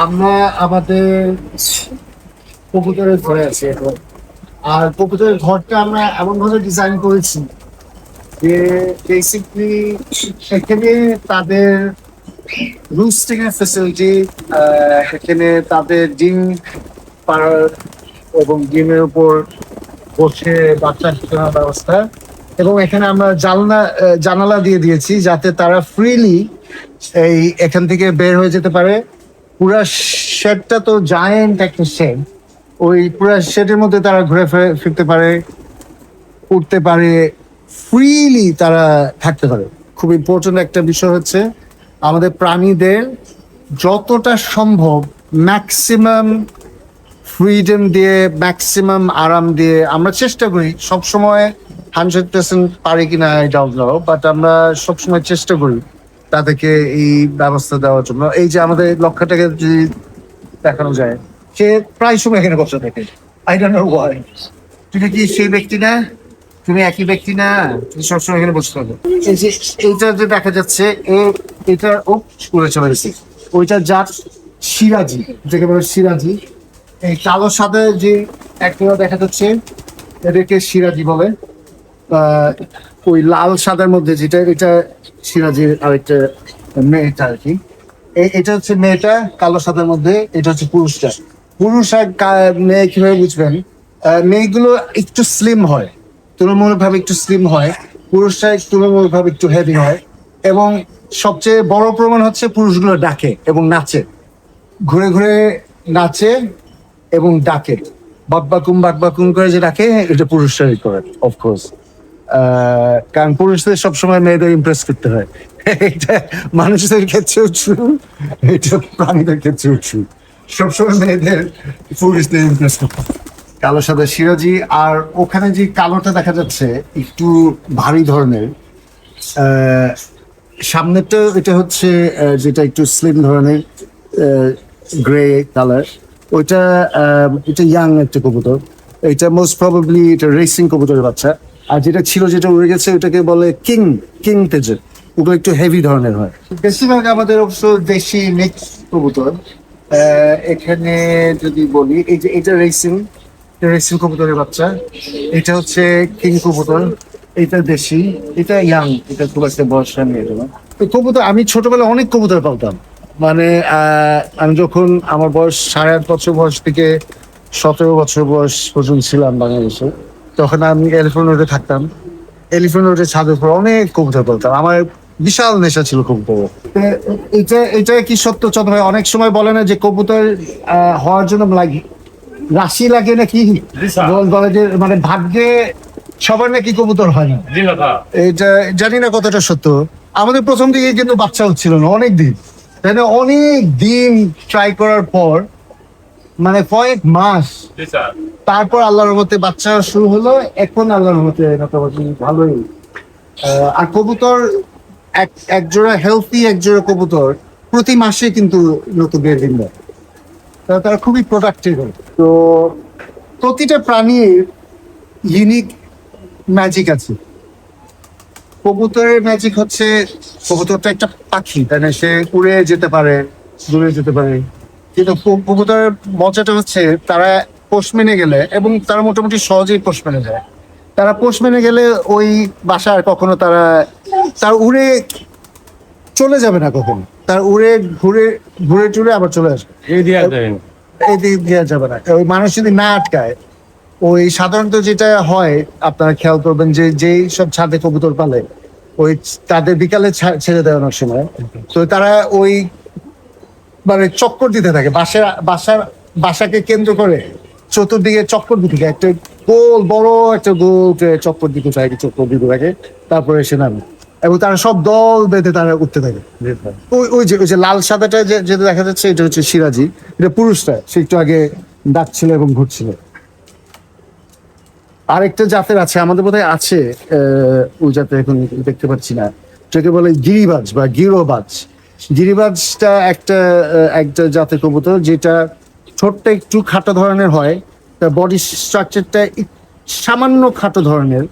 আমরা আমাদের কবুতরের ঘরে আছি এখন। আর কবুতরের ঘরটা আমরা এমন ভাবে ডিজাইন করেছি যে বেসিকলি এখানে তাদের রুস্টিং এর ফেসিলিটি, এখানে তাদের ডিম পাড়ার এবং ডিমের উপর বসে বাচ্চা ফোটানোর ব্যবস্থা, এবং এখানে আমরা জানালা দিয়ে দিয়েছি যাতে তারা ফ্রিলি এখান থেকে বের হয়ে যেতে পারে। পুরা শেডটা তো জায়েন্ট একটা শেড, ওই পুরা শেডের মধ্যে তারা ঘুরে ফিরতে পারে, উঠতে পারে, ফ্রিলি তারা থাকতে পারে। খুব ইম্পর্টেন্ট একটা বিষয় হচ্ছে আমাদের প্রাণীদের যতটা সম্ভব ম্যাক্সিমাম ফ্রিডম দিয়ে, ম্যাক্সিমাম আরাম দিয়ে আমরা চেষ্টা করি। সবসময় 100% পারি কিনা আই ডাউট নো, বাট আমরা সবসময় চেষ্টা করি তাদেরকে এই ব্যবস্থা দেওয়ার জন্য। এই যে আমাদের লক্ষ্যটাকে যদি দেখানো যায়, সে প্রায় সময় এখানে বসে থাকে। I don't know Y. তুমি কি সেই ব্যক্তি না? তুমি একই ব্যক্তি না? তুমি সবসময় এখানে বসে থাকো। এই যে এইটা যে দেখা যাচ্ছে, এটা ও স্কুলে চলে গেছে। ওইটা জাত সিরাজি, যেকে বলে সিরাজি। এই কালোর সাথে যে একটা দেখা যাচ্ছে, এটাকে সিরাজি বলে। ওই লাল সাদার মধ্যে যেটা, এটা সিরাজির আরেকটা মেয়েটা আর কি। এটা হচ্ছে মেয়েটা কালো সাদার মধ্যে, এটা হচ্ছে পুরুষটা। পুরুষ আর মেয়ে কিভাবে বুঝবেন? মেয়েগুলো একটু স্লিম হয়, তুলনামূলকভাবে একটু স্লিম হয়। পুরুষরা তুলনামূলকভাবে একটু হেভি হয়। এবং সবচেয়ে বড় প্রমাণ হচ্ছে পুরুষগুলো ডাকে এবং নাচে, ঘুরে ঘুরে নাচে এবং ডাকে। বাকবাকুম করে যে ডাকে, এটা পুরুষরাই করে অফকোর্স। কারণ পুরুষদের সবসময় মেয়েদের ইমপ্রেস করতে হয়। এটা মানুষদের ক্ষেত্রেও ট্রু, এটা প্রাণীদের ক্ষেত্রেও ট্রু। সবসময় মেয়েদের পুরুষদের ইমপ্রেস করতে হয়। কালো সাদা সিরাজি। আর ওখানে যে কালোটা দেখা যাচ্ছে একটু ভারী ধরনের, সামনেরটা এটা হচ্ছে যেটা একটু স্লিম ধরনের গ্রে কালার। ওইটা এটা ইয়াং একটা কবুতর। এটা মোস্ট প্রবাবলি এটা রেসিং কবুতরের বাচ্চা। আর যেটা ছিল, যেটা উড়ে গেছে, ওটাকে বলে কিং তেজের। ওগুলো একটু হেভি ধরনের হয়। বেশিরভাগ আমাদের অবশ্য দেশি মিক্স কবুতর। এখানে যদি বলি, এই যে এটা রেসিং কবুতরের বাচ্চা, এটা হচ্ছে কিং কবুতর, এটা দেশি, এটা ইয়াং, এটা খুব একটা বয়স নেই। এটা তো কবুতর আমি ছোটবেলায় অনেক কবুতর পালতাম। মানে আমি যখন আমার বয়স 8.5 বছর বয়স থেকে 17 বছর বয়স পর্যন্ত ছিলাম বাংলাদেশে, তখন আমি এলিফ্যান্ট রোডে থাকতাম। এলিফ্যান্ট রোডের ছাদের উপর অনেক কবুতর পালতাম। আমার বিশাল নেশা ছিল কবুতর। এটা কি সত্য চন্দ্র ভাই? অনেক সময় বলে না যে কবুতর হওয়ার জন্য লাগে রাশি লাগে নাকি, বলে যে মানে ভাগ্যে সবার নাকি কবুতর হয় না। এটা জানি না কতটা সত্য। আমাদের প্রথম দিকে কিন্তু বাচ্চা হচ্ছিল না অনেক দিন, তাই না? অনেক দিন ট্রাই করার পর, মানে কয়েক মাস, তারপর আল্লাহর রহমতে বাচ্চা শুরু হলো। এখন আল্লাহর রহমতে মোটামুটি ভালোই। আর কবুতর এক জোড়া হেলথি এক জোড়া কবুতর প্রতি মাসে কিন্তু নতুন বের ডিম দেয়। তারা খুবই প্রোডাক্টিভ হয়। তো প্রতিটা প্রাণীর ইউনিক ম্যাজিক আছে। কবুতরের ম্যাজিক হচ্ছে, কবুতরটা একটা পাখি, তাই না? সে উড়ে যেতে পারে, দূরে যেতে পারে। কিন্তু কবুতরের মজাটা হচ্ছে তারা পোষ মেনে গেলে, এবং তারা মোটামুটি সহজেই পোষ মেনে যায়। তারা পোষ মেনে গেলে ওই বাসায় কখনো তার উড়ে চলে যাবে না কখনো। তার উড়ে ঘুরে ঘুরে টুরে আবার চলে আসবে। এই দিক দেওয়া যাবে না। ওই মানুষ যদি না আটকায়, ওই সাধারণত যেটা হয় আপনারা খেয়াল করবেন যে যেই সব ছাদে কবুতর পালে, ওই তাদের বিকালে ছেড়ে দেয় অনেক সময়। তো তারা ওই মানে চক্কর দিতে থাকে বাসাকে কেন্দ্র করে, চতুর্দিকে চক্কর দিতে থাকে। একটা বড় একটা গোল চক্কর দিতে থাকে, তারপরে এসে নামে, এবং তারা সব দল বেঁধে তারা উঠতে থাকে। ওই যে লাল সাদাটা যেটা দেখা যাচ্ছে, এটা হচ্ছে সিরাজি। এটা পুরুষটা, সে একটু আগে ডাকছিল এবং ঘুরছিল। আরেকটা জাতের আছে আমাদের বোধহয় আছে, ওই জাতের এখন দেখতে পাচ্ছি না, যাকে বলে গিরিবাজ বা গিরোবাজ। গিরিবাজটা একটা জাতের কবুতর, যেটা ছোট্ট একটু খাটো ধরনের হয়। তার বডি স্ট্রাকচারটা সামান্য খাটো ধরনের।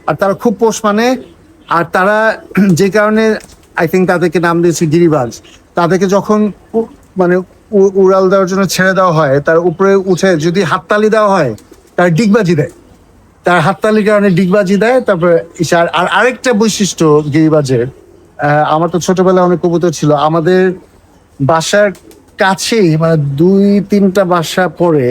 আর তারা খুব পোষ মানে। আর তারা যে কারণে আই থিঙ্ক তাদেরকে নাম দিয়েছে গিরিবাজ। তাদেরকে যখন মানে উড়াল দেওয়ার জন্য ছেড়ে দেওয়া হয়, তার উপরে উঠে যদি হাততালি দেওয়া হয় তার ডিগবাজি দেয়, তার হাততালির কারণে ডিগবাজি দেয়। তারপরে আর আরেকটা বৈশিষ্ট্য গিরিবাজের, আমার তো ছোটবেলায় অনেক কবুতর ছিল আমাদের বাসার কাছেই, মানে 2-3টা বাসা পরে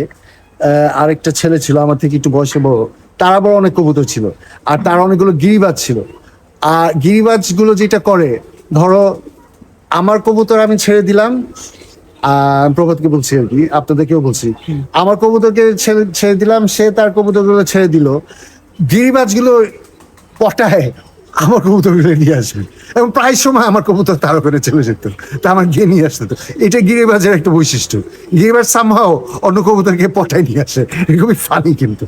আরেকটা ছেলে ছিল আমার থেকে একটু বয়সে বড়, তার আবার অনেক কবুতর ছিল, আর তার অনেকগুলো গিরিবাজ ছিল। আর গিরিবাজ গুলো যেটা করে, ধরো আমার কবুতর আমি ছেড়ে দিলাম, প্রভাতকে বলছি আর কি, আপনাদেরকেও বলছি, আমার কবুতরকে ছেড়ে ছেড়ে দিলাম, সে তার কবুতরগুলো ছেড়ে দিল, গিরিবাজ গুলো পটায় আমার কবুতর নিয়ে আসবে, এবং প্রায় সময় আমার কবুতর তার ওখানে চলে যেত, তা আমার গিয়ে নিয়ে আসতো। তো এটা গিরিবাজের একটা বৈশিষ্ট্য, গিরিবাজ সামহাও অন্য কবুতরকে পটায় নিয়ে আসে, এটা খুবই ফানি কিন্তু।